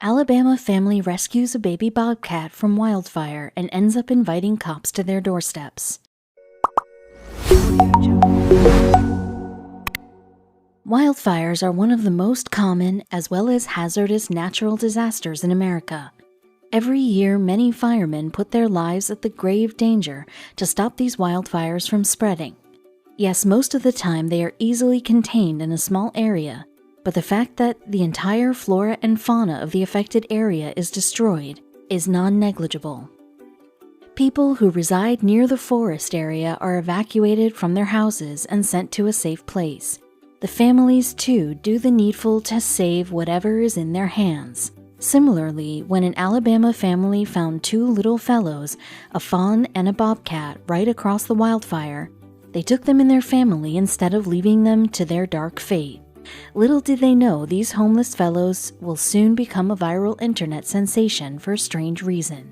Alabama family rescues a baby bobcat from Wildfire and ends up inviting cops to their doorsteps. Wildfires are one of the most common as well as hazardous natural disasters in America. Every year, many firemen put their lives at the grave danger to stop these wildfires from spreading. Yes, most of the time they are easily contained in a small area, but the fact that the entire flora and fauna of the affected area is destroyed is non-negligible. People who reside near the forest area are evacuated from their houses and sent to a safe place. The families, too, do the needful to save whatever is in their hands. Similarly, when an Alabama family found two little fellows, a fawn and a bobcat, right across the wildfire, they took them in their family instead of leaving them to their dark fate. Little did they know these homeless fellows will soon become a viral internet sensation for a strange reason.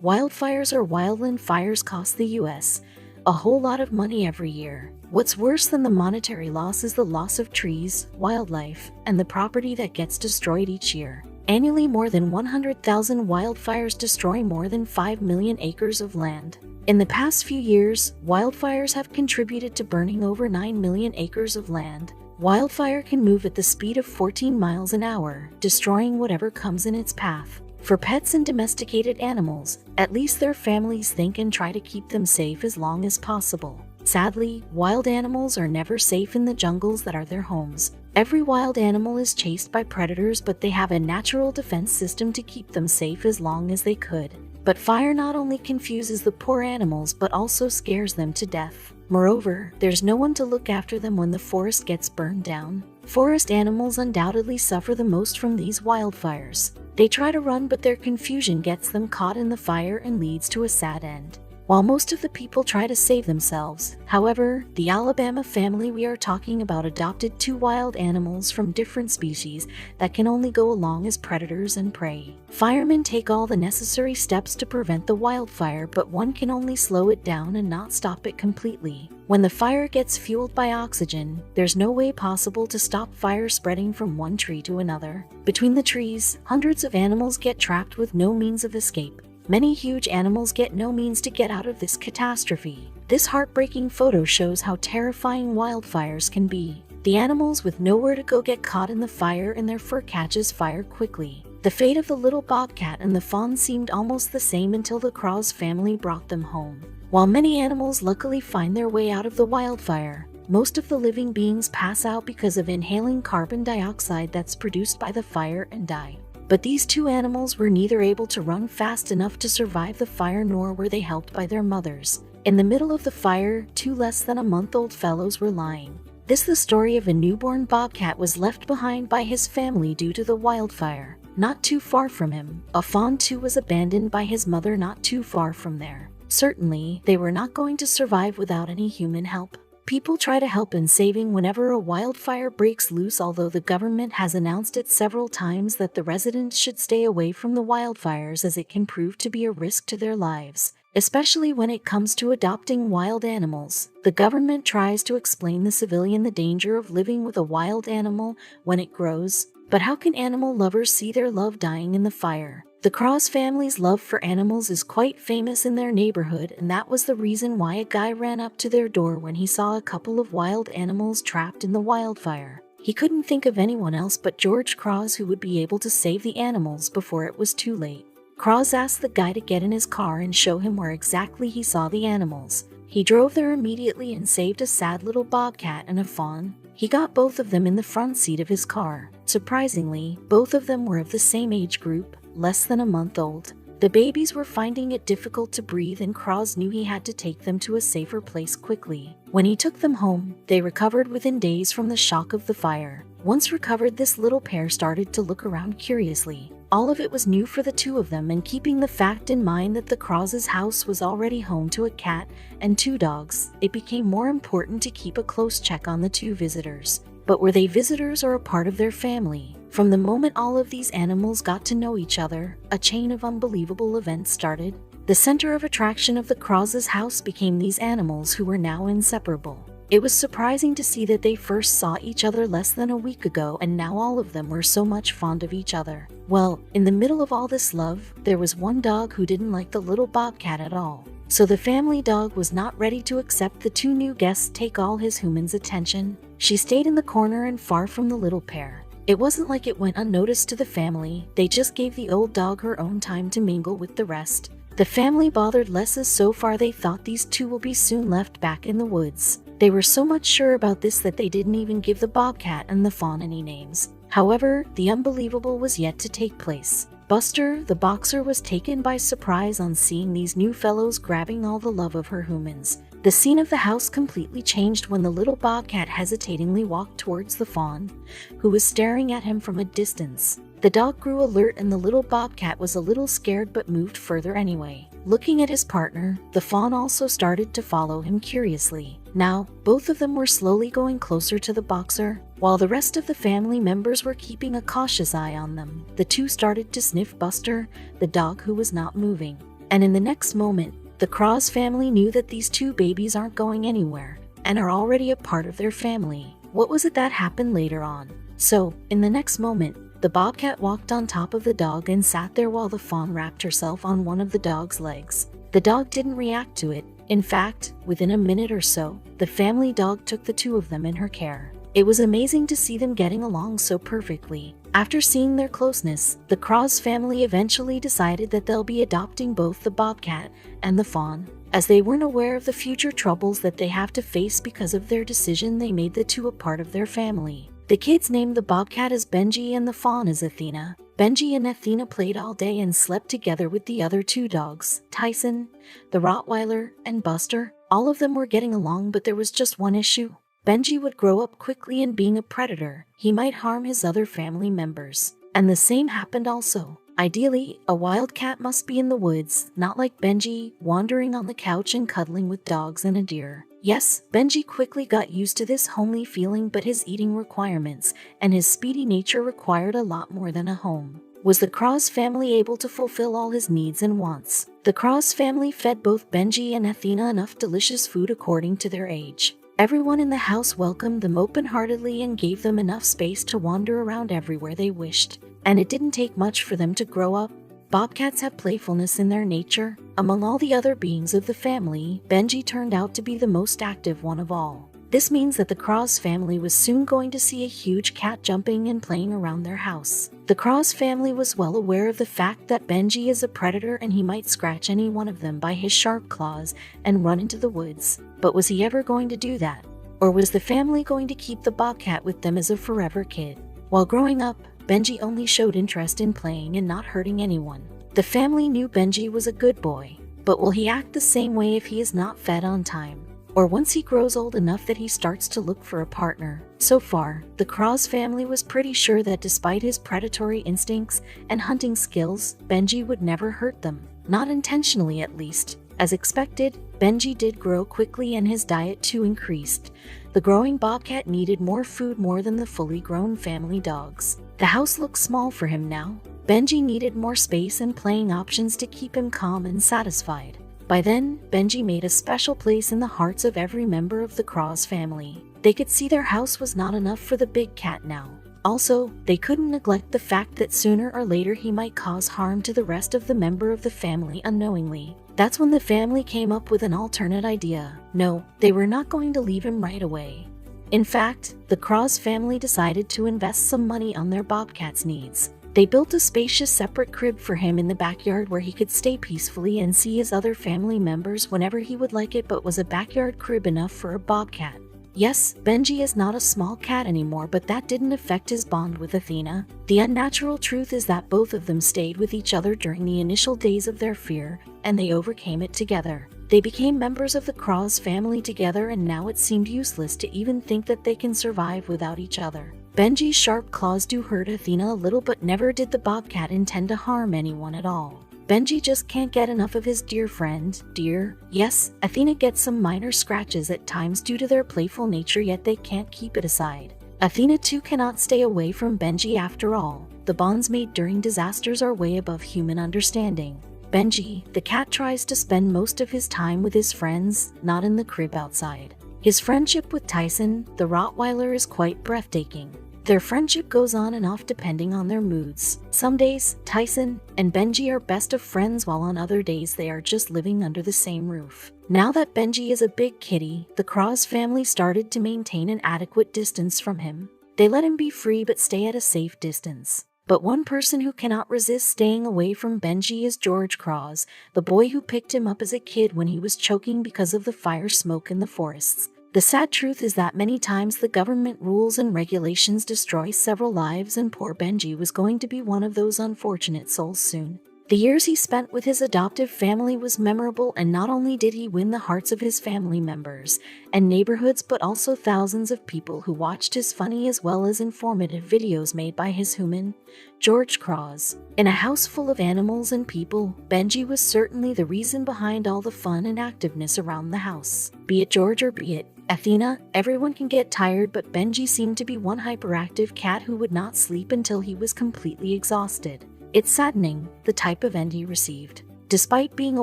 Wildfires or wildland fires cost the U.S. a whole lot of money every year. What's worse than the monetary loss is the loss of trees, wildlife, and the property that gets destroyed each year. Annually, more than 100,000 wildfires destroy more than 5 million acres of land. In the past few years, wildfires have contributed to burning over 9 million acres of land. Wildfire can move at the speed of 14 miles an hour, destroying whatever comes in its path. For pets and domesticated animals, at least their families think and try to keep them safe as long as possible. Sadly, wild animals are never safe in the jungles that are their homes. Every wild animal is chased by predators, but they have a natural defense system to keep them safe as long as they could. But fire not only confuses the poor animals but also scares them to death. Moreover, there's no one to look after them when the forest gets burned down. Forest animals undoubtedly suffer the most from these wildfires. They try to run, but their confusion gets them caught in the fire and leads to a sad end. While most of the people try to save themselves, however, the Alabama family we are talking about adopted two wild animals from different species that can only go along as predators and prey. Firemen take all the necessary steps to prevent the wildfire, but one can only slow it down and not stop it completely. When the fire gets fueled by oxygen, there's no way possible to stop fire spreading from one tree to another. Between the trees, hundreds of animals get trapped with no means of escape. Many huge animals get no means to get out of this catastrophe. This heartbreaking photo shows how terrifying wildfires can be. The animals with nowhere to go get caught in the fire and their fur catches fire quickly. The fate of the little bobcat and the fawn seemed almost the same until the Cross family brought them home. While many animals luckily find their way out of the wildfire, most of the living beings pass out because of inhaling carbon dioxide that's produced by the fire and die. But these two animals were neither able to run fast enough to survive the fire nor were they helped by their mothers. In the middle of the fire, two less than a month-old fellows were lying. This the story of a newborn bobcat was left behind by his family due to the wildfire. Not too far from him, a fawn too was abandoned by his mother not too far from there. Certainly, they were not going to survive without any human help. People try to help in saving whenever a wildfire breaks loose, although the government has announced it several times that the residents should stay away from the wildfires as it can prove to be a risk to their lives. Especially when it comes to adopting wild animals, the government tries to explain the civilian the danger of living with a wild animal when it grows. But how can animal lovers see their love dying in the fire? The Cross family's love for animals is quite famous in their neighborhood, and that was the reason why a guy ran up to their door when he saw a couple of wild animals trapped in the wildfire. He couldn't think of anyone else but George Cross who would be able to save the animals before it was too late. Cross asked the guy to get in his car and show him where exactly he saw the animals. He drove there immediately and saved a sad little bobcat and a fawn. He got both of them in the front seat of his car. Surprisingly, both of them were of the same age group, less than a month old. The babies were finding it difficult to breathe, and Cross knew he had to take them to a safer place quickly. When he took them home, they recovered within days from the shock of the fire. Once recovered, this little pair started to look around curiously. All of it was new for the two of them, and keeping the fact in mind that the Crosses' house was already home to a cat and two dogs, it became more important to keep a close check on the two visitors. But were they visitors or a part of their family? From the moment all of these animals got to know each other, a chain of unbelievable events started. The center of attraction of the Crosses' house became these animals who were now inseparable. It was surprising to see that they first saw each other less than a week ago, and now all of them were so much fond of each other. Well, in the middle of all this love, there was one dog who didn't like the little Bobcat at all. So the family dog was not ready to accept the two new guests take all his human's attention. She stayed in the corner and far from the little pair. It wasn't like it went unnoticed to the family, they just gave the old dog her own time to mingle with the rest. The family bothered less as so far they thought these two will be soon left back in the woods. They were so much sure about this that they didn't even give the Bobcat and the fawn any names. However, the unbelievable was yet to take place. Buster, the boxer, was taken by surprise on seeing these new fellows grabbing all the love of her humans. The scene of the house completely changed when the little Bobcat hesitatingly walked towards the fawn, who was staring at him from a distance. The dog grew alert and the little Bobcat was a little scared but moved further anyway. Looking at his partner, the fawn also started to follow him curiously. Now, both of them were slowly going closer to the boxer, while the rest of the family members were keeping a cautious eye on them. The two started to sniff Buster, the dog who was not moving. And in the next moment, the Cross family knew that these two babies aren't going anywhere, and are already a part of their family. What was it that happened later on? So, in the next moment, the Bobcat walked on top of the dog and sat there while the fawn wrapped herself on one of the dog's legs. The dog didn't react to it. In fact, within a minute or so, the family dog took the two of them in her care. It was amazing to see them getting along so perfectly. After seeing their closeness, the Cross family eventually decided that they'll be adopting both the Bobcat and the fawn. As they weren't aware of the future troubles that they have to face because of their decision, they made the two a part of their family. The kids named the Bobcat as Benji and the fawn as Athena. Benji and Athena played all day and slept together with the other two dogs, Tyson, the Rottweiler, and Buster. All of them were getting along, but there was just one issue. Benji would grow up quickly, and being a predator, he might harm his other family members. And the same happened also. Ideally, a wildcat must be in the woods, not like Benji, wandering on the couch and cuddling with dogs and a deer. Yes, Benji quickly got used to this homely feeling, but his eating requirements and his speedy nature required a lot more than a home. Was the Cross family able to fulfill all his needs and wants? The Cross family fed both Benji and Athena enough delicious food according to their age. Everyone in the house welcomed them open-heartedly and gave them enough space to wander around everywhere they wished. And it didn't take much for them to grow up. Bobcats have playfulness in their nature. Among all the other beings of the family, Benji turned out to be the most active one of all. This means that the Cross family was soon going to see a huge cat jumping and playing around their house. The Cross family was well aware of the fact that Benji is a predator and he might scratch any one of them by his sharp claws and run into the woods. But was he ever going to do that? Or was the family going to keep the Bobcat with them as a forever kid? While growing up, Benji only showed interest in playing and not hurting anyone. The family knew Benji was a good boy, but will he act the same way if he is not fed on time? Or once he grows old enough that he starts to look for a partner? So far, the Cross family was pretty sure that despite his predatory instincts and hunting skills, Benji would never hurt them. Not intentionally, at least. As expected, Benji did grow quickly and his diet too increased. The growing Bobcat needed more food more than the fully grown family dogs. The house looked small for him now. Benji needed more space and playing options to keep him calm and satisfied. By then, Benji made a special place in the hearts of every member of the Cross family. They could see their house was not enough for the big cat now. Also, they couldn't neglect the fact that sooner or later he might cause harm to the rest of the member of the family unknowingly. That's when the family came up with an alternate idea. No, they were not going to leave him right away. In fact, the Cross family decided to invest some money on their Bobcat's needs. They built a spacious separate crib for him in the backyard where he could stay peacefully and see his other family members whenever he would like it, but was a backyard crib enough for a Bobcat. Yes, Benji is not a small cat anymore, but that didn't affect his bond with Athena. The unnatural truth is that both of them stayed with each other during the initial days of their fear, and they overcame it together. They became members of the Cross family together, and now it seemed useless to even think that they can survive without each other. Benji's sharp claws do hurt Athena a little, but never did the Bobcat intend to harm anyone at all. Benji just can't get enough of his dear friend, dear. Yes, Athena gets some minor scratches at times due to their playful nature, yet they can't keep it aside. Athena too cannot stay away from Benji after all. The bonds made during disasters are way above human understanding. Benji, the cat, tries to spend most of his time with his friends, not in the crib outside. His friendship with Tyson, the Rottweiler, is quite breathtaking. Their friendship goes on and off depending on their moods. Some days, Tyson and Benji are best of friends, while on other days they are just living under the same roof. Now that Benji is a big kitty, the Cross family started to maintain an adequate distance from him. They let him be free but stay at a safe distance. But one person who cannot resist staying away from Benji is George Cross, the boy who picked him up as a kid when he was choking because of the fire smoke in the forests. The sad truth is that many times the government rules and regulations destroy several lives, and poor Benji was going to be one of those unfortunate souls soon. The years he spent with his adoptive family was memorable, and not only did he win the hearts of his family members and neighborhoods, but also thousands of people who watched his funny as well as informative videos made by his human, George Cross. In a house full of animals and people, Benji was certainly the reason behind all the fun and activeness around the house. Be it George or be it Athena, everyone can get tired, but Benji seemed to be one hyperactive cat who would not sleep until he was completely exhausted. It's saddening, the type of end he received. Despite being a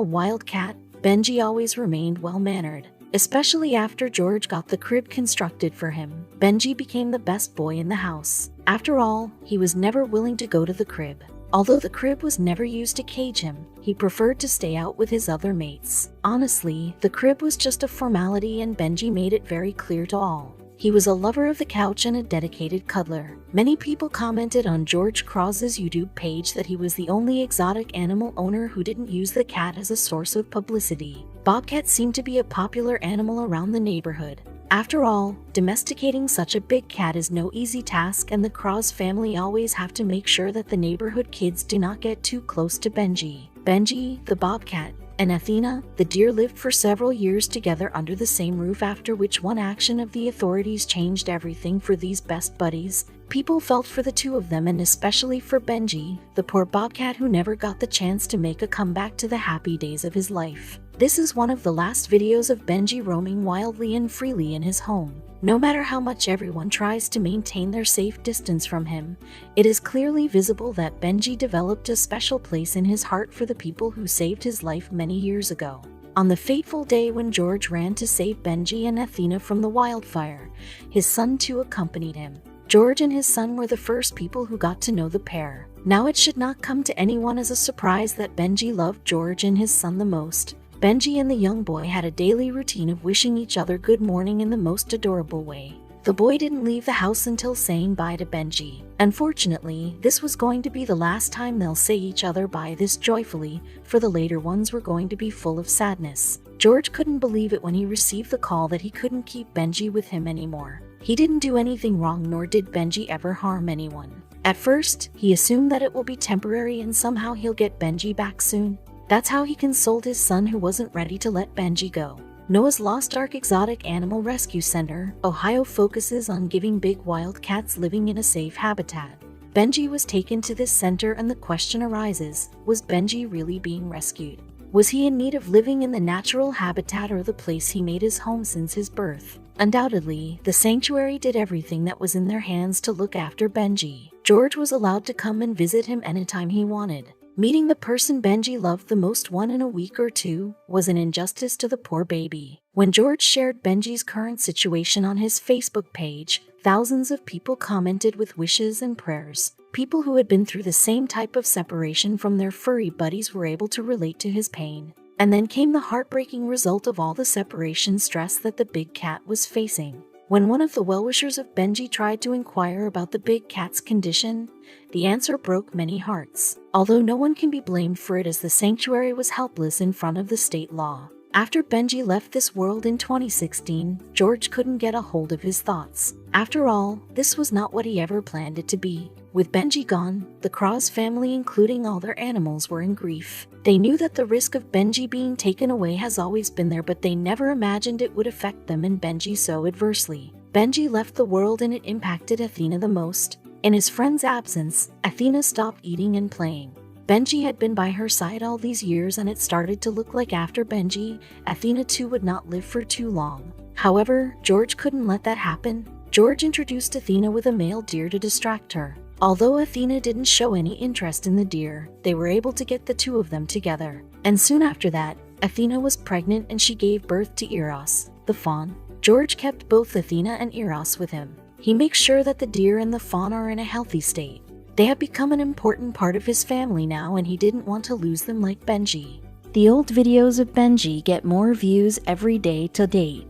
wild cat, Benji always remained well-mannered. Especially after George got the crib constructed for him, Benji became the best boy in the house. After all, he was never willing to go to the crib. Although the crib was never used to cage him, he preferred to stay out with his other mates. Honestly, the crib was just a formality, and Benji made it very clear to all. He was a lover of the couch and a dedicated cuddler. Many people commented on George Cross's YouTube page that he was the only exotic animal owner who didn't use the cat as a source of publicity. Bobcat seemed to be a popular animal around the neighborhood. After all, domesticating such a big cat is no easy task, and the Cross family always have to make sure that the neighborhood kids do not get too close to Benji. Benji, the Bobcat, and Athena, the deer, lived for several years together under the same roof, after which one action of the authorities changed everything for these best buddies. People felt for the two of them, and especially for Benji, the poor Bobcat who never got the chance to make a comeback to the happy days of his life. This is one of the last videos of Benji roaming wildly and freely in his home. No matter how much everyone tries to maintain their safe distance from him, it is clearly visible that Benji developed a special place in his heart for the people who saved his life many years ago. On the fateful day when George ran to save Benji and Athena from the wildfire, his son too accompanied him. George and his son were the first people who got to know the pair. Now it should not come to anyone as a surprise that Benji loved George and his son the most. Benji and the young boy had a daily routine of wishing each other good morning in the most adorable way. The boy didn't leave the house until saying bye to Benji. Unfortunately, this was going to be the last time they'll say each other bye this joyfully, for the later ones were going to be full of sadness. George couldn't believe it when he received the call that he couldn't keep Benji with him anymore. He didn't do anything wrong, nor did Benji ever harm anyone. At first, he assumed that it will be temporary and somehow he'll get Benji back soon. That's how he consoled his son, who wasn't ready to let Benji go. Noah's Lost Ark Exotic Animal Rescue Center, Ohio, focuses on giving big wild cats living in a safe habitat. Benji was taken to this center, and the question arises, was Benji really being rescued? Was he in need of living in the natural habitat or the place he made his home since his birth? Undoubtedly, the sanctuary did everything that was in their hands to look after Benji. George was allowed to come and visit him anytime he wanted. Meeting the person Benji loved the most one in a week or two was an injustice to the poor baby. When George shared Benji's current situation on his Facebook page, thousands of people commented with wishes and prayers. People who had been through the same type of separation from their furry buddies were able to relate to his pain. And then came the heartbreaking result of all the separation stress that the big cat was facing. When one of the well-wishers of Benji tried to inquire about the big cat's condition, the answer broke many hearts. Although no one can be blamed for it, as the sanctuary was helpless in front of the state law. After Benji left this world in 2016, George couldn't get a hold of his thoughts. After all, this was not what he ever planned it to be. With Benji gone, the Cross family, including all their animals, were in grief. They knew that the risk of Benji being taken away has always been there, but they never imagined it would affect them and Benji so adversely. Benji left the world, and it impacted Athena the most. In his friend's absence, Athena stopped eating and playing. Benji had been by her side all these years, and it started to look like after Benji, Athena too would not live for too long. However, George couldn't let that happen. George introduced Athena with a male deer to distract her. Although Athena didn't show any interest in the deer, they were able to get the two of them together. And soon after that, Athena was pregnant and she gave birth to Eros, the fawn. George kept both Athena and Eros with him. He makes sure that the deer and the fawn are in a healthy state. They have become an important part of his family now, and he didn't want to lose them like Benji. The old videos of Benji get more views every day to date.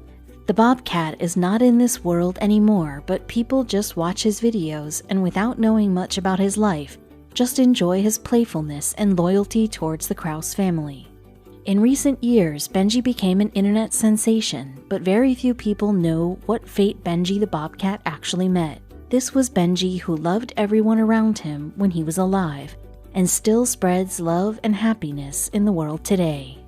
The Bobcat is not in this world anymore, but people just watch his videos and without knowing much about his life, just enjoy his playfulness and loyalty towards the Krause family. In recent years, Benji became an internet sensation, but very few people know what fate Benji the Bobcat actually met. This was Benji who loved everyone around him when he was alive, and still spreads love and happiness in the world today.